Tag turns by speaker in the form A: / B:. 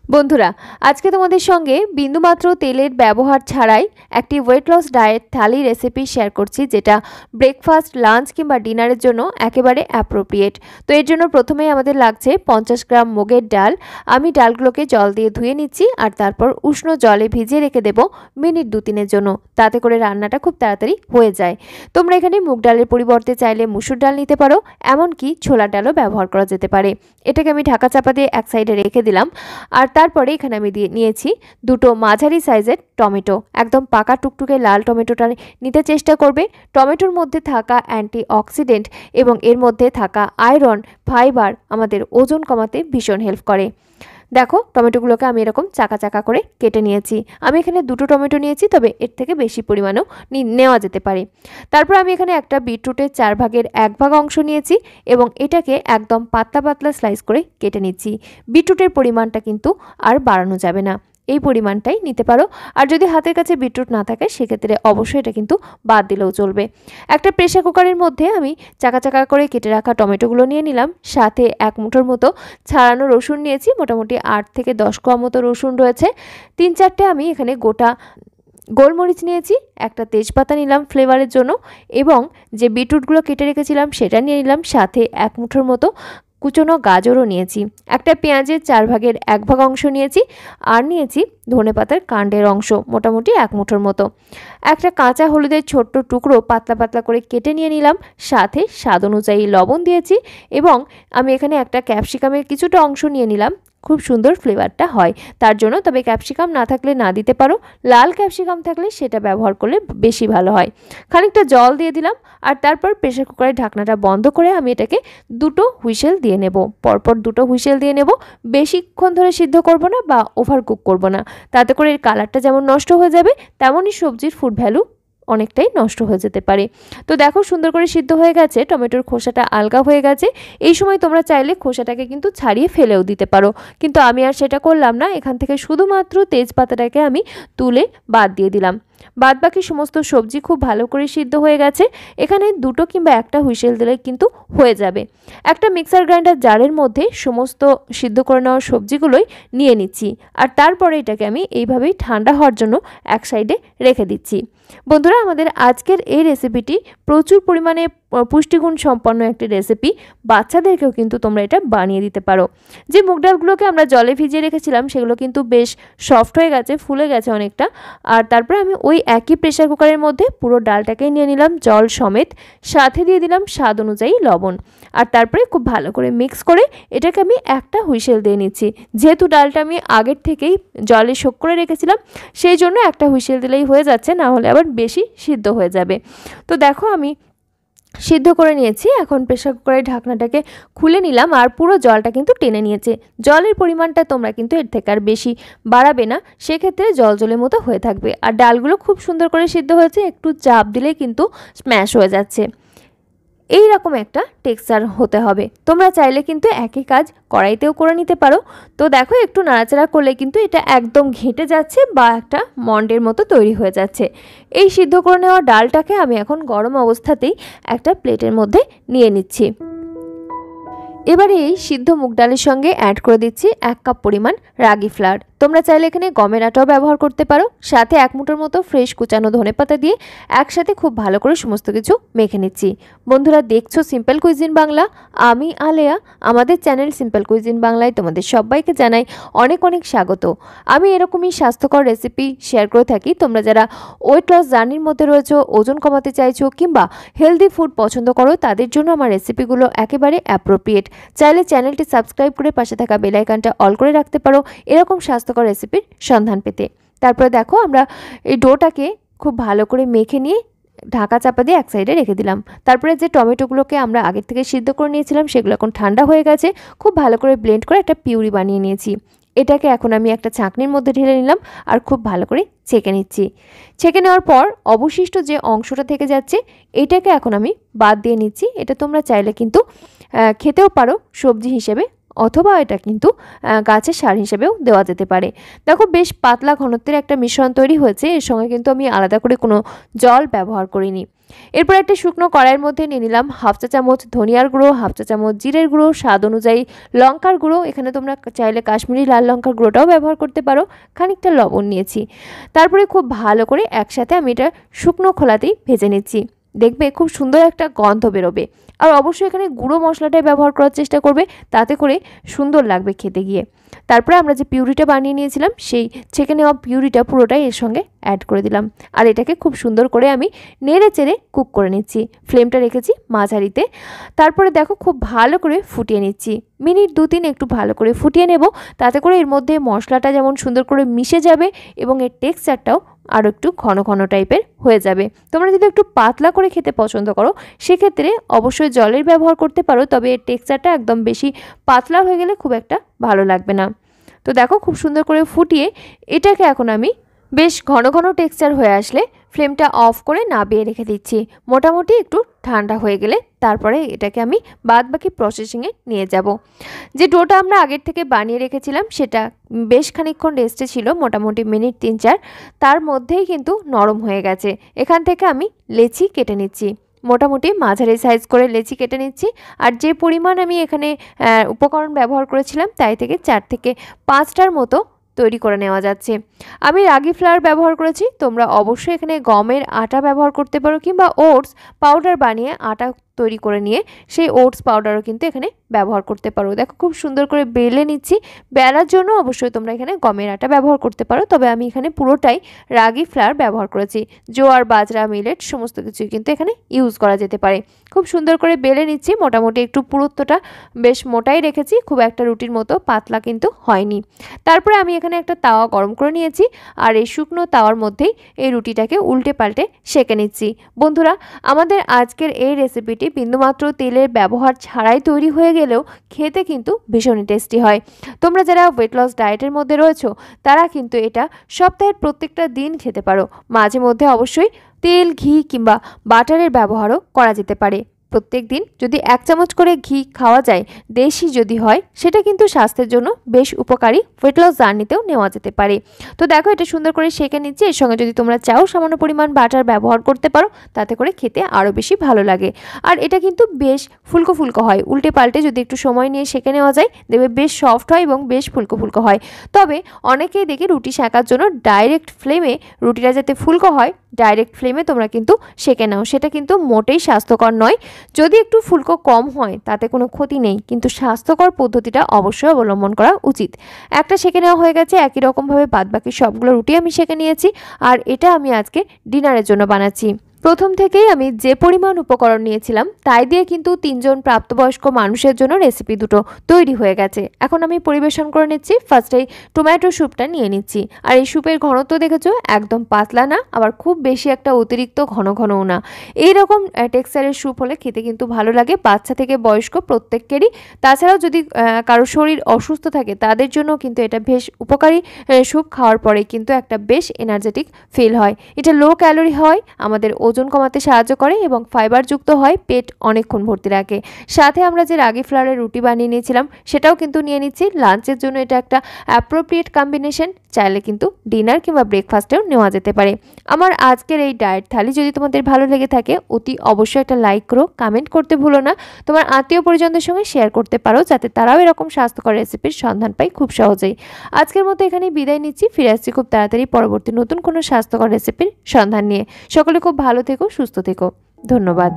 A: বন্ধুরা, আজকে তোমাদের সঙ্গে বিন্দুমাত্র তেলের ব্যবহার ছাড়াই একটি ওয়েট লস ডায়েট থালি রেসিপি শেয়ার করছি, যেটা ব্রেকফাস্ট, লাঞ্চ কিংবা ডিনারের জন্য একেবারে অ্যাপ্রোপ্রিয়েট। তো এর জন্য প্রথমেই আমাদের লাগছে 50 গ্রাম মুগের ডাল। আমি ডালগুলোকে জল দিয়ে ধুয়ে নিচ্ছি আর তারপর উষ্ণ জলে ভিজিয়ে রেখে দেবো মিনিট 2-3-এর জন্য, তাতে করে রান্নাটা খুব তাড়াতাড়ি হয়ে যায়। তোমরা এখানে মুগ ডালের পরিবর্তে চাইলে মুসুর ডাল নিতে পারো, এমনকি ছোলার ডালও ব্যবহার করা যেতে পারে। এটাকে আমি ঢাকা চাপা দিয়ে এক সাইডে রেখে দিলাম। আর তারপরে এখানে আমি নিয়েছি দুটো মাঝারি সাইজের টমেটো। একদম পাকা টুকটুকে লাল টমেটোটা নিতে চেষ্টা করবে। টমেটোর মধ্যে থাকা অ্যান্টি অক্সিডেন্ট এবং এর মধ্যে থাকা আয়রন, ফাইবার আমাদের ওজন কমাতে ভীষণ হেল্প করে। দেখো, টমেটোগুলোকে আমি এরকম চাকা চাকা করে কেটে নিয়েছি। আমি এখানে দুটো টমেটো নিয়েছি, তবে এর থেকে বেশি পরিমাণেও নেওয়া যেতে পারে। তারপর আমি এখানে একটা বিটরুটের 1/4 অংশ নিয়েছি এবং এটাকে একদম পাতলা পাতলা স্লাইস করে কেটে নিচ্ছি। বিটরুটের পরিমাণটা কিন্তু আর বাড়ানো যাবে না, এই পরিমাণটাই নিতে পারো। আর যদি হাতের কাছে বিটরুট না থাকে সেক্ষেত্রে অবশ্যই এটা কিন্তু বাদ দিলেও চলবে। একটা প্রেসার কুকারের মধ্যে আমি চাকা চাকা করে কেটে রাখা টমেটোগুলো নিয়ে নিলাম, সাথে 1 মুঠোর মতো ছাড়ানো রসুন নিয়েছি। মোটামুটি 8 থেকে 10 কোয়া মতো রসুন রয়েছে। 3-4টে আমি এখানে গোটা গোলমরিচ নিয়েছি, একটা তেজপাতা নিলাম ফ্লেভারের জন্য, এবং যে বিটরুটগুলো কেটে রেখেছিলাম সেটা নিয়ে নিলাম। সাথে 1 মুঠোর মতো কুচনো গাজরও নিয়েছি। একটা পেঁয়াজের 1/4 অংশ নিয়েছি, আর নিয়েছি ধনেপাতার কাণ্ডের অংশ মোটামুটি 1 মুঠোর মতো। একটা কাঁচা হলুদের ছোট্ট টুকরো পাতলা পাতলা করে কেটে নিয়ে নিলাম, সাথে স্বাদ অনুযায়ী লবণ দিয়েছি, এবং আমি এখানে একটা ক্যাপসিকামের কিছুটা অংশ নিয়ে নিলাম। খুব সুন্দর ফ্লেভারটা হয় তার জন্য, তবে ক্যাপসিকাম না থাকলে না দিতে পারো, লাল ক্যাপসিকাম থাকলে সেটা ব্যবহার করলে বেশি ভালো হয়। খানিকটা জল দিয়ে দিলাম, আর তারপর প্রেসার কুকারের ঢাকনাটা বন্ধ করে আমি এটাকে 2টো হুইসেল দিয়ে নেব। পরপর 2টো হুইসেল দিয়ে নেব। বেশিক্ষণ ধরে সিদ্ধ করব না বা ওভার কুক করব না, তাতে করে এর কালারটা যেমন নষ্ট হয়ে যাবে, তেমনই সবজির ফুড ভ্যালু অনেকটাই নষ্ট হয়ে যেতে পারে। তো দেখো, সুন্দর করে সিদ্ধ হয়ে গেছে, টমেটোর খোসাটা আলগা হয়ে গেছে। এই সময় তোমরা চাইলে খোসাটাকে কিন্তু ছাড়িয়ে ফেলেও দিতে পারো, কিন্তু আমি আর সেটা করলাম না। এখান থেকে শুধুমাত্র তেজপাতাটাকে আমি তুলে বাদ দিয়ে দিলাম। বাদ বাকি সমস্ত সবজি খুব ভালো করে সিদ্ধ হয়ে গেছে। এখানে 2টো কিংবা 1টা হুইসেল দিলে কিন্তু হয়ে যাবে। একটা মিক্সার গ্রাইন্ডার জারের মধ্যে সমস্ত সিদ্ধ করে নেওয়া সবজিগুলোই নিয়ে নিচ্ছি, আর তারপরে এটাকে আমি এইভাবেই ঠান্ডা হওয়ার জন্য এক সাইডে রেখে দিচ্ছি। বন্ধুরা, আমাদের আজকের এই রেসিপিটি প্রচুর পরিমাণে পুষ্টিগুণ সম্পন্ন একটি রেসিপি। বাচ্চাদেরকেও কিন্তু তোমরা এটা বানিয়ে দিতে পারো। যে মুগ ডালগুলোকে আমরা জলে ভিজিয়ে রেখেছিলাম সেগুলো কিন্তু বেশ সফট হয়ে গেছে, ফুলে গেছে অনেকটা। আর তারপরে আমি ওই একই প্রেসার কুকারের মধ্যে পুরো ডালটাকেই নিয়ে নিলাম জল সমেত, সাথে দিয়ে দিলাম স্বাদ অনুযায়ী লবণ, আর তারপরে খুব ভালো করে মিক্স করে এটাকে আমি একটা হুইসেল দিয়ে নিচ্ছি। যেহেতু ডালটা আমি আগের থেকেই জলে সোক করে রেখেছিলাম, সেই জন্য একটা হুইসেল দিলেই হয়ে যাচ্ছে, না হলে আবার বেশি সিদ্ধ হয়ে যাবে। তো দেখো, আমি সিদ্ধ করে নিয়েছি। এখন প্রেসার কুকারের ঢাকনাটাকে খুলে নিলাম, আর পুরো জলটা কিন্তু টেনে নিয়েছে। জলের পরিমাণটা তোমরা কিন্তু এর থেকে আর বেশি বাড়াবে না, সেক্ষেত্রে জল জলের মতো হয়ে থাকবে। আর ডালগুলো খুব সুন্দর করে সিদ্ধ হয়েছে, একটু চাপ দিলেই কিন্তু স্ম্যাশ হয়ে যাচ্ছে। এই রকম একটা টেক্সচার হতে হবে। তোমরা চাইলে কিন্তু একই কাজ কড়াইতেও করে নিতে পারো। তো দেখো, একটু নাড়াচাড়া করলে কিন্তু এটা একদম ঘেঁটে যাচ্ছে বা একটা মন্ডের মতো তৈরি হয়ে যাচ্ছে। এই সিদ্ধ করে নেওয়া ডালটাকে আমি এখন গরম অবস্থাতেই একটা প্লেটের মধ্যে নিয়ে নিচ্ছি। এবারে এই সিদ্ধ মুগ ডালের সঙ্গে অ্যাড করে দিচ্ছি 1 কাপ পরিমাণ রাগি ফ্লাওয়ার। তোমরা চাইলে এখানে গমের আটাও ব্যবহার করতে পারো। সাথে 1 মুঠোর মতো ফ্রেশ কুচানো ধনেপাতা দিয়ে একসাথে খুব ভালো করে সমস্ত কিছু মেখে নিচ্ছি। বন্ধুরা, দেখছো সিম্পল কুইজিন বাংলা, আমি আলেয়া। আমাদের চ্যানেল সিম্পল কুইজিন বাংলায় তোমাদের সবাইকে জানাই অনেক অনেক স্বাগত। আমি এরকমই স্বাস্থ্যকর রেসিপি শেয়ার করে থাকি। তোমরা যারা ওয়েট লস জার্নির মধ্যে রয়েছো, ওজন কমাতে চাইছো কিংবা হেলদি ফুড পছন্দ করো, তাদের জন্য আমার রেসিপিগুলো একেবারে অ্যাপ্রোপ্রিয়েট। চাইলে চ্যানেলটি সাবস্ক্রাইব করে পাশে থাকা বেল আইকনটা অল করে রাখতে পারো এরকম স্বাস্থ্যকর রেসিপির সন্ধান পেতে। তারপরে দেখো, আমরা এই ডোটাকে খুব ভালো করে মেখে নিয়ে ঢাকা চাপা দিয়ে এক সাইডে রেখে দিলাম। তারপরে যে টমেটোগুলোকে আমরা আগের থেকে সিদ্ধ করে নিয়েছিলাম সেগুলো এখন ঠান্ডা হয়ে গেছে। খুব ভালো করে ব্লেন্ড করে একটা পিউরি বানিয়ে নিয়েছি। এটাকে এখন আমি একটা ছাঁকনির মধ্যে ঢেলে নিলাম, আর খুব ভালো করে ছেঁকে নিচ্ছি। ছেঁকে নেওয়ার পর অবশিষ্ট যে অংশটা থেকে যাচ্ছে এটাকে এখন আমি বাদ দিয়ে নিচ্ছি। এটা তোমরা চাইলে কিন্তু খেতেও পারো সবজি হিসেবে, অথবা এটা কিন্তু গাছের সার হিসেবেও দেওয়া যেতে পারে। দেখো বেশ পাতলা ঘনত্বের একটা মিশ্রণ তৈরি হয়েছে। এর সঙ্গে কিন্তু আমি আলাদা করে কোনো জল ব্যবহার করিনি। এরপর একটা শুকনো কড়াইয়ের মধ্যে নিয়ে নিলাম হাফ চা চামচ ধনিয়ার গুঁড়ো, হাফ চা চামচ জিরের গুঁড়ো, স্বাদ অনুযায়ী লঙ্কার গুঁড়ো, এখানে তোমরা চাইলে কাশ্মীরি লাল লঙ্কার গুঁড়োটাও ব্যবহার করতে পারো, খানিকটা লবণ নিয়েছি। তারপরে খুব ভালো করে একসাথে আমি এটা শুকনো খোলাতেই ভেজে নিচ্ছি। দেখবে খুব সুন্দর একটা গন্ধ বেরোবে। আর অবশ্যই এখানে গুঁড়ো মশলাটাই ব্যবহার করার চেষ্টা করবে, তাতে করে সুন্দর লাগবে খেতে গিয়ে। তারপরে আমরা যে পিউরিটা বানিয়ে নিয়েছিলাম সেই ছেঁকে নেওয়া পিউরিটা পুরোটাই এর সঙ্গে অ্যাড করে দিলাম। আর এটাকে খুব সুন্দর করে আমি নেড়ে চেড়ে কুক করে নিচ্ছি। ফ্লেমটা রেখেছি মাঝারিতে। তারপরে দেখো খুব ভালো করে ফুটিয়ে নিচ্ছি। মিনিট 2-3 একটু ভালো করে ফুটিয়ে নেব, তাতে করে এর মধ্যে মশলাটা যেমন সুন্দর করে মিশে যাবে এবং এর টেক্সচারটাও আরও একটু ঘন ঘন টাইপের হয়ে যাবে। তোমরা যদি একটু পাতলা করে খেতে পছন্দ করো সেক্ষেত্রে অবশ্যই জলের ব্যবহার করতে পারো, তবে এর টেক্সচারটা একদম বেশি পাতলা হয়ে গেলে খুব একটা ভালো লাগবে না। তো দেখো খুব সুন্দর করে ফুটিয়ে এটাকে এখন আমি বেশ ঘন ঘন টেক্সচার হয়ে আসলে ফ্লেমটা অফ করে নামিয়ে রেখে দিচ্ছি। মোটামুটি একটু ঠান্ডা হয়ে গেলে তারপরে এটাকে আমি বাদবাকি প্রসেসিংয়ে নিয়ে যাব। যে ডোটা আমরা আগের থেকে বানিয়ে রেখেছিলাম সেটা বেশ খানিকক্ষণ রেস্টে ছিল, মোটামুটি মিনিট 3-4, তার মধ্যেই কিন্তু নরম হয়ে গেছে। এখান থেকে আমি লেচি কেটে নিচ্ছি, মোটামুটি মাঝারি সাইজ করে লেচি কেটে নিচ্ছি। আর যে পরিমাণ আমি এখানে উপকরণ ব্যবহার করেছিলাম তাই থেকে 4 থেকে 5টার মতো তৈরি করে নেওয়া যাচ্ছে। আমি রাগি ফ্লাওয়ার ব্যবহার করেছি, তোমরা অবশ্যই এখানে গমের আটা ব্যবহার করতে পারো কিংবা ওটস পাউডার বানিয়ে আটা তৈরি করে নিয়ে সেই ওটস পাউডারও কিন্তু এখানে ব্যবহার করতে পারো। দেখো খুব সুন্দর করে বেলে নিচ্ছি। বেলার জন্য অবশ্যই তোমরা এখানে গমের আটা ব্যবহার করতে পারো, তবে আমি এখানে পুরোটাই রাগি ফ্লাওয়ার ব্যবহার করেছি। জোয়ার, বাজরা, মিলেট সমস্ত কিছুই কিন্তু এখানে ইউজ করা যেতে পারে। খুব সুন্দর করে বেলে নিচ্ছি, মোটামুটি একটু পুরুত্বটা বেশ মোটাই রেখেছি, খুব একটা রুটির মতো পাতলা কিন্তু হয়নি। তারপরে আমি এখানে একটা তাওয়া গরম করে নিয়েছি আর এই শুকনো তাওয়ার মধ্যেই এই রুটিটাকে উল্টে পাল্টে সেঁকে নিচ্ছি। বন্ধুরা, আমাদের আজকের এই রেসিপিটি বিন্দুমাত্র তেলের ব্যবহার ছাড়াই তৈরি হয়ে গেলেও খেতে কিন্তু ভীষণই টেস্টি হয়। তোমরা যারা ওয়েট লস ডায়েটের মধ্যে রয়েছো তারা কিন্তু এটা সপ্তাহের প্রত্যেকটা দিন খেতে পারো। মাঝে মধ্যে অবশ্যই তেল, ঘি কিংবা বাটারের ব্যবহারও করা যেতে পারে। প্রত্যেক দিন যদি 1 চামচ করে ঘি খাওয়া যায়, দেশি যদি হয়, সেটা কিন্তু স্বাস্থ্যের জন্য বেশ উপকারী। ওয়েট লস জার্নিতেও নেওয়া যেতে পারে। তো দেখো এটা সুন্দর করে সেঁকে নিচ্ছি। এর সঙ্গে যদি তোমরা চাও সামান্য পরিমাণ বাটার ব্যবহার করতে পারো, তাতে করে খেতে আরও বেশি ভালো লাগে। আর এটা কিন্তু বেশ ফুলকো ফুলকো হয়, উল্টে পাল্টে যদি একটু সময় নিয়ে সেঁকে নেওয়া যায় দেখবে বেশ সফট হয় এবং বেশ ফুলকো ফুলকো হয়। তবে অনেকেই দেখি রুটি সেঁকার জন্য ডাইরেক্ট ফ্লেমে, রুটিটা যাতে ফুলকো হয় ডাইরেক্ট ফ্লেমে তোমরা কিন্তু সেঁকে নাও, সেটা কিন্তু মোটেই স্বাস্থ্যকর নয়। যদি একটু ফুলকো কম হয় তাতে কোনো ক্ষতি নেই, কিন্তু স্বাস্থ্যকর পদ্ধতিটা অবশ্যই অবলম্বন করা উচিত। একটা সেঁকে নেওয়া হয়ে গেছে, একই রকমভাবে বাদবাকি সবগুলো রুটি আমি সেঁকে নিয়েছি। আর এটা আমি আজকে ডিনারের জন্য বানাচ্ছি। প্রথম থেকেই আমি যে পরিমাণ উপকরণ নিয়েছিলাম তাই দিয়ে কিন্তু 3 জন প্রাপ্তবয়স্ক মানুষের জন্য রেসিপি দুটো তৈরি হয়ে গেছে। এখন আমি পরিবেশন করে নিচ্ছি। ফার্স্টেই টমেটো স্যুপটা নিয়ে নিচ্ছি। আর এই স্যুপের ঘনত্ব দেখেছো, একদম পাতলা না, আবার খুব বেশি একটা অতিরিক্ত ঘন ঘনও না। এইরকম টেক্সচারের স্যুপ হলে খেতে কিন্তু ভালো লাগে, বাচ্চা থেকে বয়স্ক প্রত্যেকেরই। তাছাড়াও যদি কারো শরীর অসুস্থ থাকে তাদের জন্য কিন্তু এটা বেশ উপকারী। স্যুপ খাওয়ার পরে কিন্তু একটা বেশ এনার্জেটিক ফিল হয়। এটা লো ক্যালোরি হয়, আমাদের ওজন কমাতে সাহায্য করে এবং ফাইবারযুক্ত হয়, পেট অনেকক্ষণ ভর্তি রাখে। সাথে আমরা যে রাগি ফ্লাওয়ারের রুটি বানিয়ে নিয়েছিলাম সেটাও কিন্তু নিয়ে নিচ্ছি। লাঞ্চের জন্য এটা একটা অ্যাপ্রোপ্রিয়েট কম্বিনেশন, চাইলে কিন্তু ডিনার কিংবা ব্রেকফাস্টেও নেওয়া যেতে পারে। আমার আজকের এই ডায়েট থালি যদি তোমাদের ভালো লেগে থাকে অতি অবশ্যই একটা লাইক করো, কমেন্ট করতে ভুলো না, তোমার আত্মীয় পরিজনদের সঙ্গে শেয়ার করতে পারো যাতে তারাও এরকম স্বাস্থ্যকর রেসিপির সন্ধান পায় খুব সহজেই। আজকের মতো এখানেই বিদায় নিচ্ছি, ফিরে আসছি খুব তাড়াতাড়ি পরবর্তী নতুন কোনো স্বাস্থ্যকর রেসিপির সন্ধান নিয়ে। সকলে খুব ভালো থেকো, সুস্থ থেকো, ধন্যবাদ।